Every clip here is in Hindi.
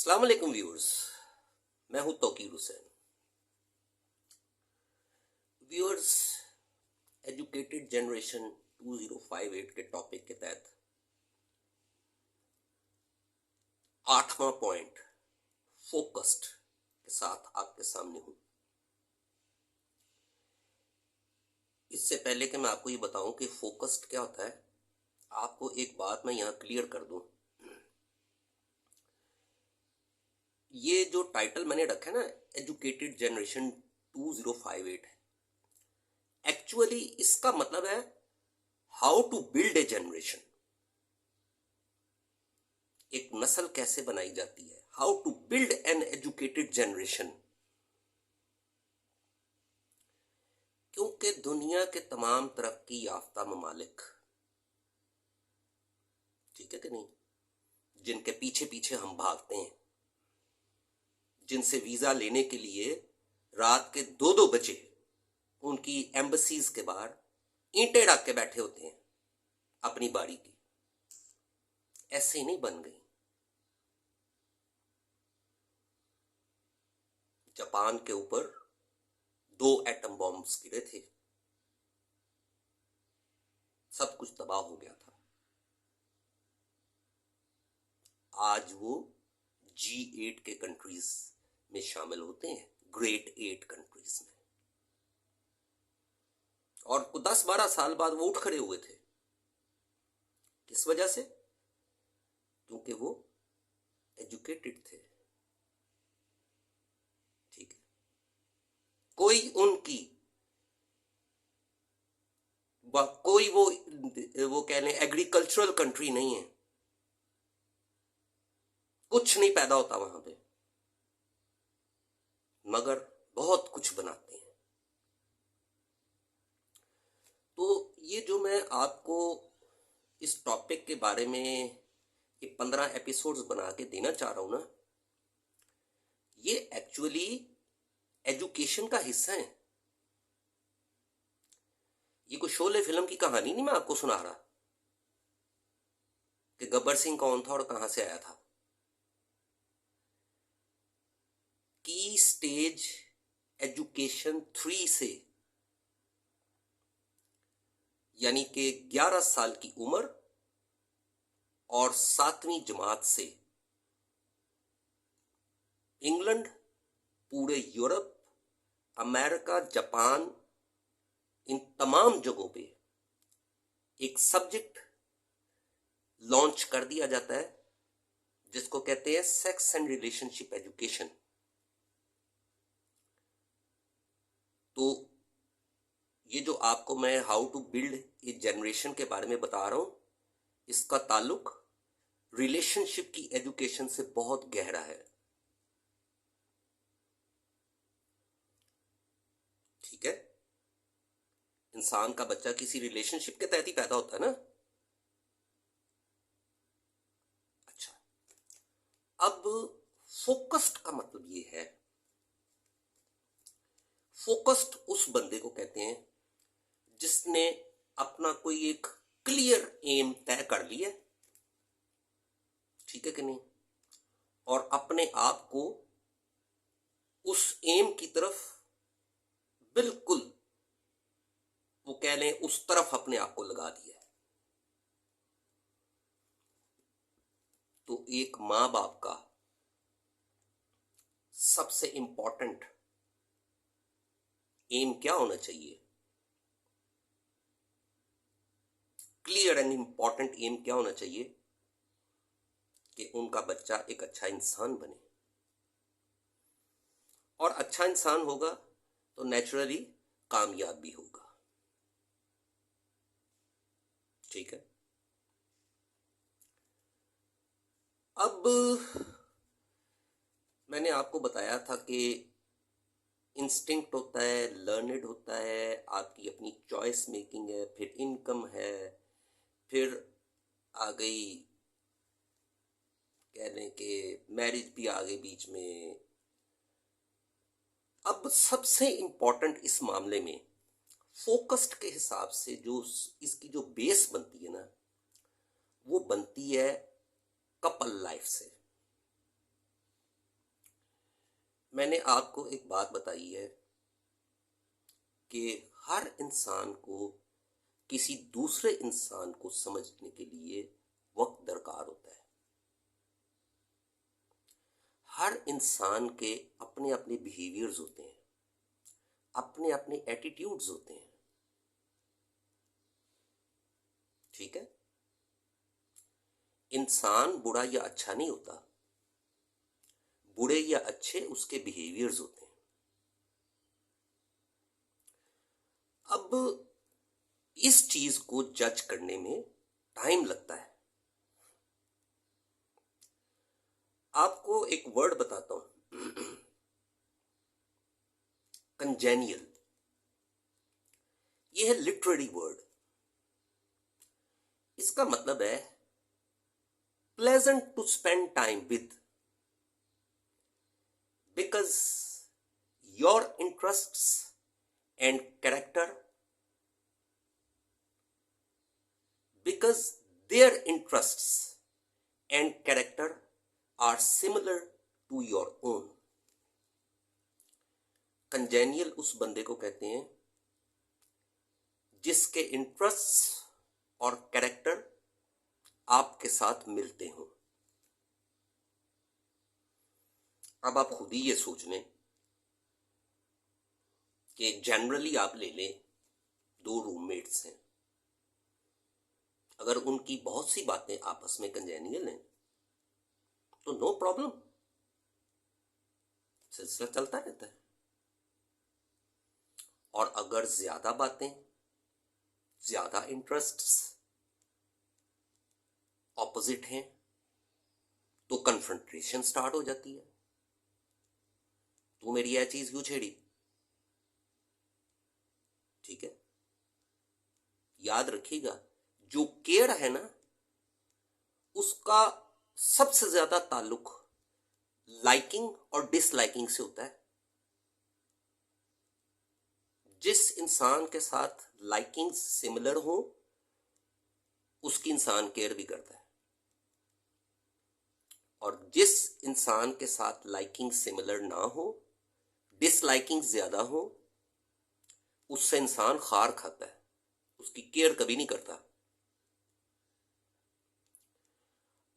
अस्सलाम वालेकुम व्यूअर्स। मैं हूं Tauqeer Hussain. Viewers, educated generation 2058 के टॉपिक के तहत 8वां पॉइंट फोकस्ड के साथ आपके सामने हूं। इससे पहले कि मैं आपको ये बताऊं कि फोकस्ड क्या होता है, आपको एक बात मैं यहां क्लियर कर दूं। ये जो टाइटल मैंने रखा है ना, एजुकेटेड जनरेशन 2058, एक्चुअली इसका मतलब है how to build a generation. एक नस्ल कैसे बनाई जाती है, how to build an educated generation. क्योंकि दुनिया के तमाम तरक्की याफ्ता ममालिक, ठीक है कि नहीं, जिनके पीछे पीछे हम भागते हैं, जिनसे वीजा लेने के लिए रात के 2-2 बजे उनकी एम्बसीज के बाहर ईंटें रख के बैठे होते हैं अपनी बारी की, ऐसे ही नहीं बन गई। जापान के ऊपर 2 एटम बॉम्ब्स गिरे थे, सब कुछ तबाह हो गया था। आज वो G8 के कंट्रीज में शामिल होते हैं, ग्रेट 8 कंट्रीज में, और 10-12 साल बाद वो उठ खड़े हुए थे। किस वजह से? क्योंकि वो एजुकेटेड थे। ठीक है, कोई उनकी कोई वो कह लें एग्रीकल्चरल कंट्री नहीं है, कुछ नहीं पैदा होता वहां पे, मगर बहुत कुछ बनाते हैं। तो ये जो मैं आपको इस टॉपिक के बारे में ये 15 एपिसोड्स बना के देना चाह रहा हूं ना, ये एक्चुअली एजुकेशन का हिस्सा है। ये कोई शोले फिल्म की कहानी नहीं मैं आपको सुना रहा कि गब्बर सिंह कौन था और कहां से आया था। की स्टेज एजुकेशन 3 से, यानी कि 11 साल की उम्र और 7वीं जमात से इंग्लैंड, पूरे यूरोप, अमेरिका, जापान, इन तमाम जगहों पे एक सब्जेक्ट लॉन्च कर दिया जाता है जिसको कहते हैं सेक्स एंड रिलेशनशिप एजुकेशन। तो ये जो आपको मैं how to build a generation के बारे में बता रहा हूं, इसका ताल्लुक रिलेशनशिप की एजुकेशन से बहुत गहरा है। ठीक है, इंसान का बच्चा किसी रिलेशनशिप के तहत ही पैदा होता है ना। अच्छा, अब फोकस्ड का मतलब ये है, फोकस्ड उस बंदे को कहते हैं जिसने अपना कोई एक क्लियर एम तय कर लिया, ठीक है कि नहीं, और अपने आप को उस एम की तरफ बिल्कुल, वो कह लें, उस तरफ अपने आप को लगा दिया है। तो एक मां बाप का सबसे इंपॉर्टेंट एम क्या होना चाहिए, क्लियर एंड इंपॉर्टेंट एम क्या होना चाहिए कि उनका बच्चा एक अच्छा इंसान बने, और अच्छा इंसान होगा तो नेचुरली कामयाब भी होगा। ठीक है, अब मैंने आपको बताया था कि इंस्टिंक्ट होता है, लर्नेड होता है, आपकी अपनी चॉइस मेकिंग है, फिर इनकम है, फिर आ गई कह लें कि मैरिज भी आ गई बीच में। अब सबसे इंपॉर्टेंट इस मामले में फोकस्ड के हिसाब से जो इसकी जो बेस बनती है ना, वो बनती है कपल लाइफ से। मैंने आपको एक बात बताई है कि हर इंसान को किसी दूसरे इंसान को समझने के लिए वक्त दरकार होता है। हर इंसान के अपने अपने बिहेवियर्स होते हैं, अपने अपने एटीट्यूड्स होते हैं। ठीक है, इंसान बुरा या अच्छा नहीं होता, बुरे या अच्छे उसके बिहेवियर्स होते हैं। अब इस चीज को जज करने में टाइम लगता है। आपको एक वर्ड बताता हूं, कंजेनियल। यह है लिटरेरी वर्ड। इसका मतलब है pleasant to spend time with, because your interests and character, because their interests and character are similar to your own. Congenial उस बंदे को कहते हैं जिसके इंटरेस्ट्स और कैरेक्टर आपके साथ मिलते हों। अब आप खुद ही ये सोच लें कि जनरली आप ले लें, दो रूममेट्स हैं, अगर उनकी बहुत सी बातें आपस में कंजेनियल हैं तो नो प्रॉब्लम, सिलसिला चलता रहता है। और अगर ज्यादा बातें, ज्यादा इंटरेस्ट्स ऑपोजिट हैं तो कन्फ्रंटेशन स्टार्ट हो जाती है। तू मेरी यह चीज क्यों छेड़ी? ठीक है, याद रखिएगा, जो केयर है ना, उसका सबसे ज्यादा ताल्लुक लाइकिंग और डिसलाइकिंग से होता है। जिस इंसान के साथ लाइकिंग सिमिलर हो उसकी इंसान केयर भी करता है, और जिस इंसान के साथ लाइकिंग सिमिलर ना हो, डिसलाइकिंग ज्यादा हो, उससे इंसान खार खाता है, उसकी केयर कभी नहीं करता।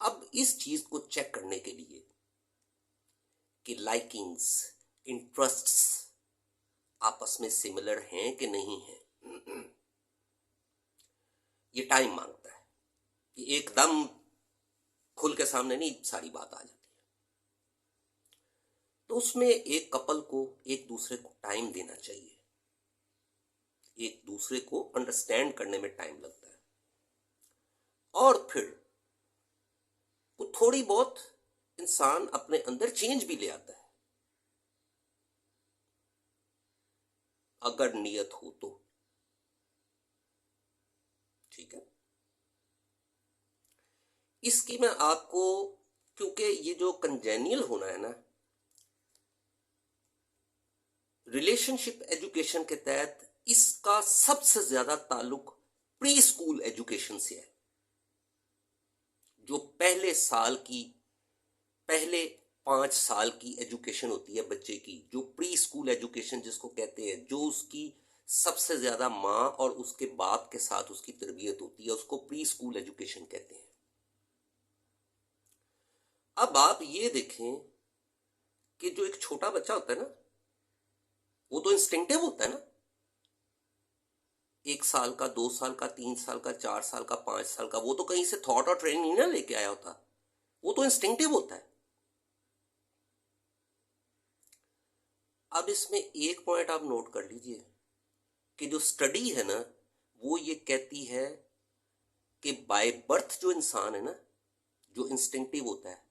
अब इस चीज को चेक करने के लिए कि लाइकिंग्स, इंटरेस्ट्स आपस में सिमिलर हैं कि नहीं हैं, ये टाइम मांगता है। ये एकदम खुल के सामने नहीं सारी बात आ जाती है। तो उसमें एक कपल को एक दूसरे को टाइम देना चाहिए, एक दूसरे को अंडरस्टैंड करने में टाइम लगता है, और फिर वो थोड़ी बहुत इंसान अपने अंदर चेंज भी ले आता है, अगर नियत हो तो। ठीक है, इसकी मैं आपको, क्योंकि ये जो कंजेनियल होना है ना, रिलेशनशिप एजुकेशन के तहत इसका सबसे ज्यादा ताल्लुक प्री स्कूल एजुकेशन से है। जो पहले 5 साल की एजुकेशन होती है बच्चे की, जो प्री स्कूल एजुकेशन जिसको कहते हैं, जो उसकी सबसे ज्यादा माँ और उसके बाप के साथ उसकी तरबियत होती है, उसको प्री स्कूल एजुकेशन कहते हैं। अब आप ये देखें कि जो एक छोटा बच्चा होता है ना, वो तो इंस्टिंक्टिव होता है ना। 1 साल का, 2 साल का, 3 साल का, 4 साल का, 5 साल का, वो तो कहीं से थॉट और ट्रेनिंग नहीं ना लेके आया होता, वो तो इंस्टिंक्टिव होता है। अब इसमें एक पॉइंट आप नोट कर लीजिए कि जो स्टडी है ना, वो ये कहती है कि बाय बर्थ जो इंसान है ना, जो इंस्टिंक्टिव होता है,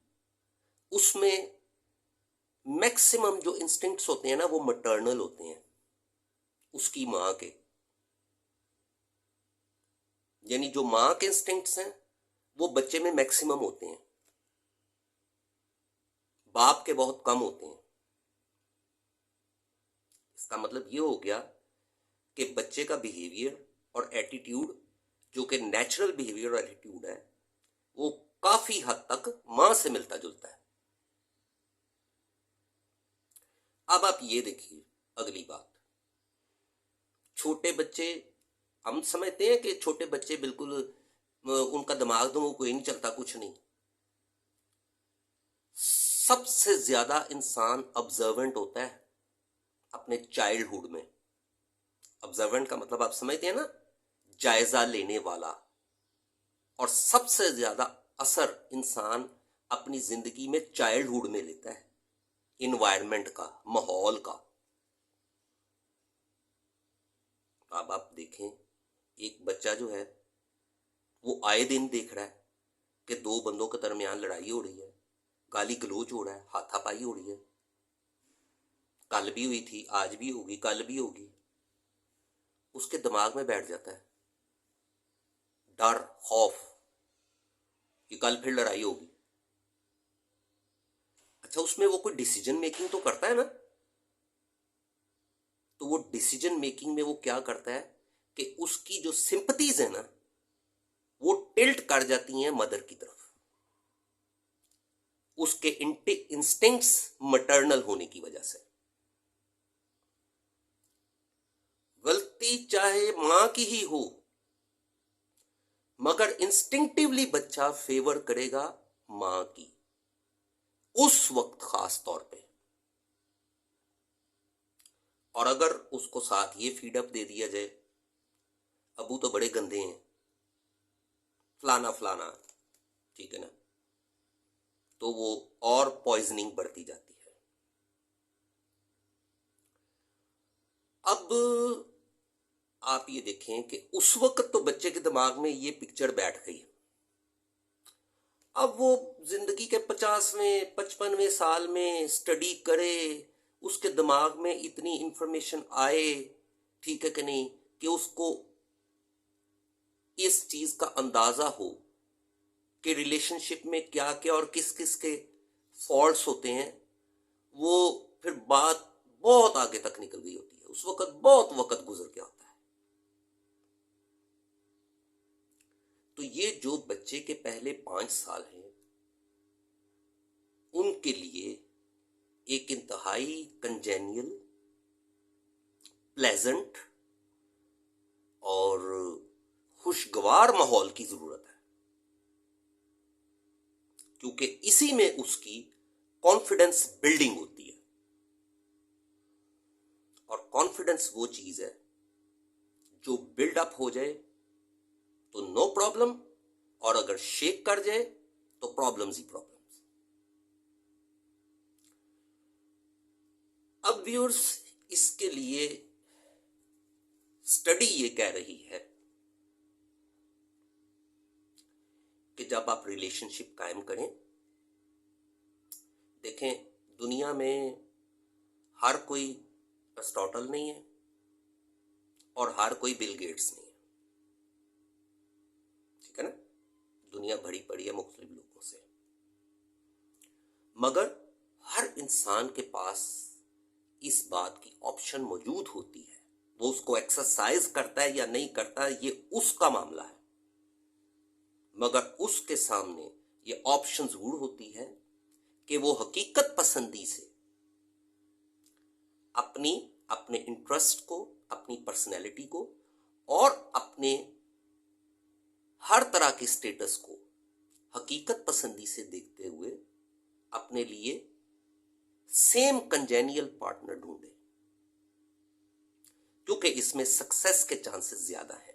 उसमें मैक्सिमम जो इंस्टिंक्ट्स होते हैं ना, वो मैटरनल होते हैं, उसकी माँ के। यानी जो माँ के इंस्टिंक्ट्स हैं वो बच्चे में मैक्सिमम होते हैं, बाप के बहुत कम होते हैं। इसका मतलब ये हो गया कि बच्चे का बिहेवियर और एटीट्यूड, जो कि नेचुरल बिहेवियर और एटीट्यूड है, वो काफी हद तक मां से मिलता जुलता है। अब आप ये देखिए अगली बात, छोटे बच्चे, हम समझते हैं कि छोटे बच्चे बिल्कुल उनका दिमाग तो कोई नहीं चलता, कुछ नहीं। सबसे ज्यादा इंसान ऑब्जर्वेंट होता है अपने चाइल्डहुड में। ऑब्जर्वेंट का मतलब आप समझते हैं ना, जायजा लेने वाला। और सबसे ज्यादा असर इंसान अपनी जिंदगी में चाइल्डहुड में लेता है, इन्वायरमेंट का, माहौल का। अब आप देखें, एक बच्चा जो है वो आए दिन देख रहा है कि दो बंदों के दरमियान लड़ाई हो रही है, गाली गलोच हो रहा है, हाथापाई हो रही है, कल भी हुई थी, आज भी होगी, कल भी होगी। उसके दिमाग में बैठ जाता है डर, खौफ कि कल फिर लड़ाई होगी। अच्छा, उसमें वो कोई डिसीजन मेकिंग तो करता है ना, तो वो डिसीजन मेकिंग में वो क्या करता है कि उसकी जो सिंपथीज है ना, वो टिल्ट कर जाती हैं मदर की तरफ। उसके इंस्टिंक्ट्स मटर्नल होने की वजह से। गलती चाहे मां की ही हो, मगर इंस्टिंक्टिवली बच्चा फेवर करेगा मां की, उस वक्त खास तौर पे। और अगर उसको साथ ये फीडअप दे दिया जाए, अबू तो बड़े गंदे हैं, फलाना फलाना, ठीक है ना, तो वो और पॉइजनिंग बढ़ती जाती है। अब आप ये देखें कि उस वक्त तो बच्चे के दिमाग में ये पिक्चर बैठ गई। अब वो जिंदगी के 50वें 55वें साल में स्टडी करे, उसके दिमाग में इतनी इंफॉर्मेशन आए, ठीक है कि नहीं, कि उसको इस चीज का अंदाजा हो कि रिलेशनशिप में क्या क्या और किस किस के फॉल्ट्स होते हैं। वो फिर बात बहुत आगे तक निकल गई होती है, उस वक्त बहुत वक्त गुजर गया होता है। तो ये जो बच्चे के पहले 5 साल हैं, उनके लिए एक इंतहाई कंजेनियल, प्लेजेंट और खुशगवार माहौल की जरूरत है, क्योंकि इसी में उसकी कॉन्फिडेंस बिल्डिंग होती है। और कॉन्फिडेंस वो चीज है जो बिल्डअप हो जाए तो नो प्रॉब्लम, और अगर शेक कर जाए तो प्रॉब्लम्स ही प्रॉब्लम्स। अब व्यूअर्स, इसके लिए स्टडी ये कह रही है कि जब आप रिलेशनशिप कायम करें, देखें दुनिया में हर कोई एरिस्टोटल नहीं है और हर कोई बिल गेट्स नहीं है, ठीक है ना। दुनिया भरी पड़ी है मुख्तलिफ लोगों से, मगर हर इंसान के पास इस बात की ऑप्शन मौजूद होती है। वो उसको एक्सरसाइज करता है या नहीं करता, ये उसका मामला है, मगर उसके सामने ये ऑप्शन जरूर होती है कि वो हकीकत पसंदी से अपने इंटरेस्ट को, अपनी पर्सनैलिटी को और अपने हर तरह के स्टेटस को हकीकत पसंदी से देखते हुए अपने लिए सेम कंजेनियल पार्टनर ढूंढे, क्योंकि इसमें सक्सेस के चांसेस ज्यादा है।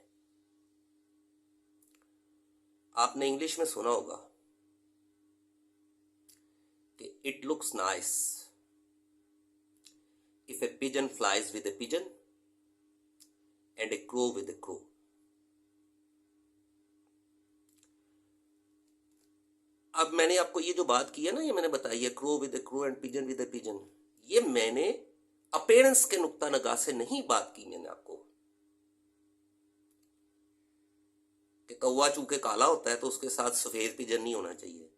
आपने इंग्लिश में सुना होगा कि it looks nice if A pigeon flies with A pigeon and A crow with A crow. अब मैंने आपको ये जो बात की है ना, ये मैंने बताई है, crow with A crow and pigeon with A pigeon, ये मैंने अपीयरेंस के नुक्ता नगाह से नहीं बात की। मैंने आपको कि कौवा चूके काला होता है तो उसके साथ सफेद पिजन नहीं होना चाहिए,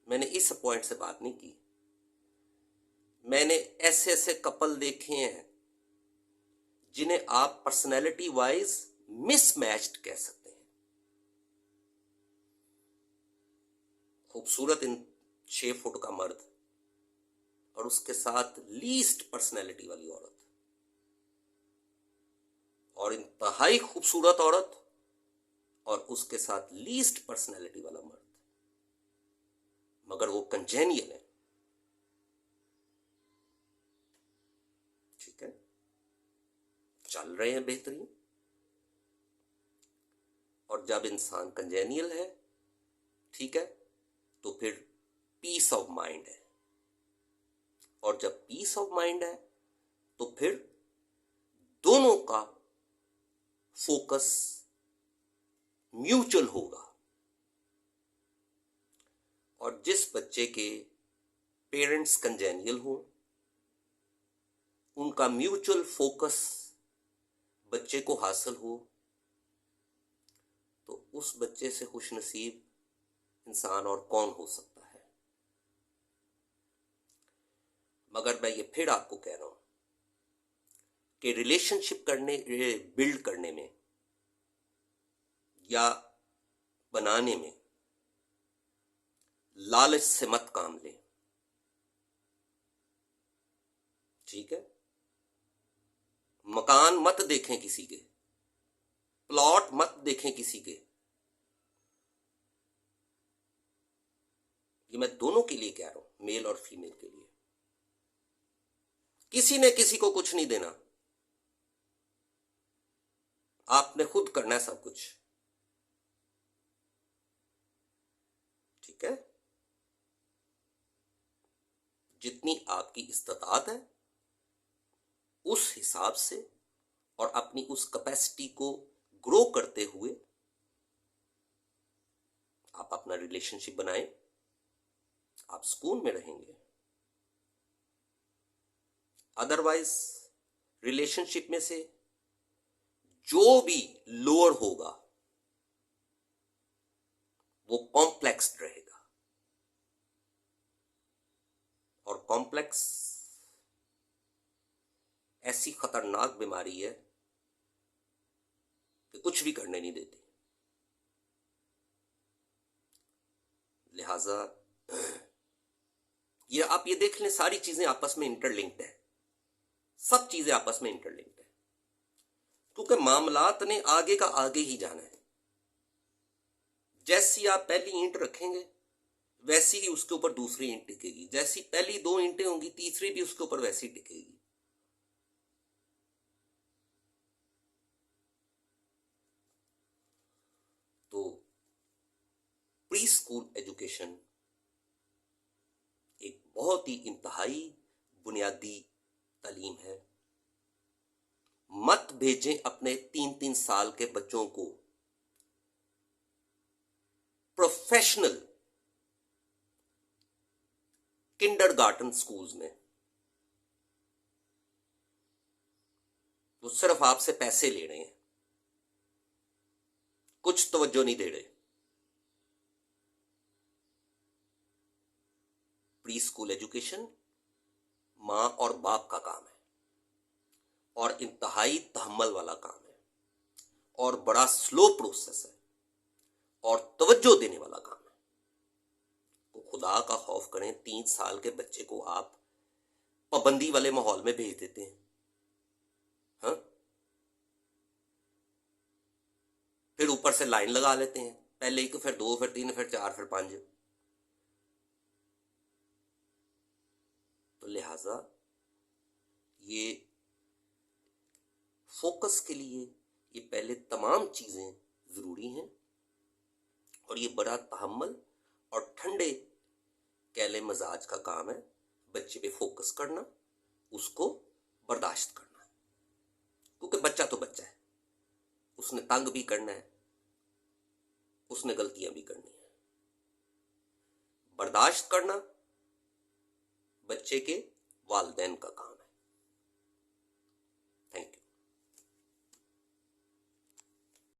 मैंने इस पॉइंट से बात नहीं की। मैंने ऐसे ऐसे कपल देखे हैं जिन्हें आप पर्सनैलिटी वाइज मिसमैच्ड कह सकते हैं। खूबसूरत इन 6 फुट का मर्द और उसके साथ लीस्ट पर्सनैलिटी वाली औरत, और इंतहाई खूबसूरत औरत और उसके साथ लीस्ट पर्सनैलिटी वाला मर्द, मगर वो कंजेनियल है। ठीक है, चल रहे हैं बेहतरीन। और जब इंसान कंजेनियल है, ठीक है, तो फिर पीस ऑफ माइंड है, और जब पीस ऑफ माइंड है तो फिर दोनों का फोकस म्यूचुअल होगा। और जिस बच्चे के पेरेंट्स कंजेनियल हों, उनका म्यूचुअल फोकस बच्चे को हासिल हो, तो उस बच्चे से खुशनसीब इंसान और कौन हो सकता है। मगर मैं ये फिर आपको कह रहा हूं कि रिलेशनशिप बिल्ड करने में या बनाने में लालच से मत काम लें। ठीक है, मकान मत देखें किसी के, प्लॉट मत देखें किसी के। ये मैं दोनों के लिए कह रहा हूं, मेल और फीमेल के लिए। किसी ने किसी को कुछ नहीं देना, आपने खुद करना है सब कुछ। ठीक है, जितनी आपकी इस्तादात है उस हिसाब से और अपनी उस कैपेसिटी को ग्रो करते हुए आप अपना रिलेशनशिप बनाएं, आप सुकून में रहेंगे। अदरवाइज रिलेशनशिप में से जो भी लोअर होगा वो कॉम्प्लेक्स रहेगा, और कॉम्प्लेक्स ऐसी खतरनाक बीमारी है कि कुछ भी करने नहीं देती। लिहाजा ये आप ये देख लें, सारी चीजें आपस में इंटरलिंक्ड है, सब चीजें आपस में इंटरलिंक्ड है, क्योंकि मामलात ने आगे का आगे ही जाना है। जैसी आप पहली ईंट रखेंगे वैसी ही उसके ऊपर दूसरी ईंट टिकेगी, जैसी पहली 2 ईंटें होंगी तीसरी भी उसके ऊपर वैसी टिकेगी। तो प्री स्कूल एजुकेशन एक बहुत ही इंतहाई बुनियादी तालीम है। मत भेजें अपने 3-3 साल के बच्चों को प्रोफेशनल किंडरगार्टन स्कूल्स में। वो सिर्फ आपसे पैसे ले रहे हैं, कुछ तवज्जो नहीं दे रहे। प्री स्कूल एजुकेशन मां और बाप का काम है, और इंतहाई तहम्मुल वाला काम है, और बड़ा स्लो प्रोसेस है, और तवज्जो देने वाला काम है। तो खुदा का खौफ करें, 3 साल के बच्चे को आप पाबंदी वाले माहौल में भेज देते हैं। हाँ, फिर ऊपर से लाइन लगा लेते हैं, पहले 1 फिर 2 फिर 3 फिर 4 फिर 5। तो लिहाजा ये फोकस के लिए ये पहले तमाम चीजें जरूरी हैं, और ये बड़ा तहम्मुल और ठंडे कैले मजाज का काम है बच्चे पे फोकस करना, उसको बर्दाश्त करना, क्योंकि बच्चा तो बच्चा है, उसने तंग भी करना है, उसने गलतियां भी करनी है। बर्दाश्त करना बच्चे के वालिदैन का काम है।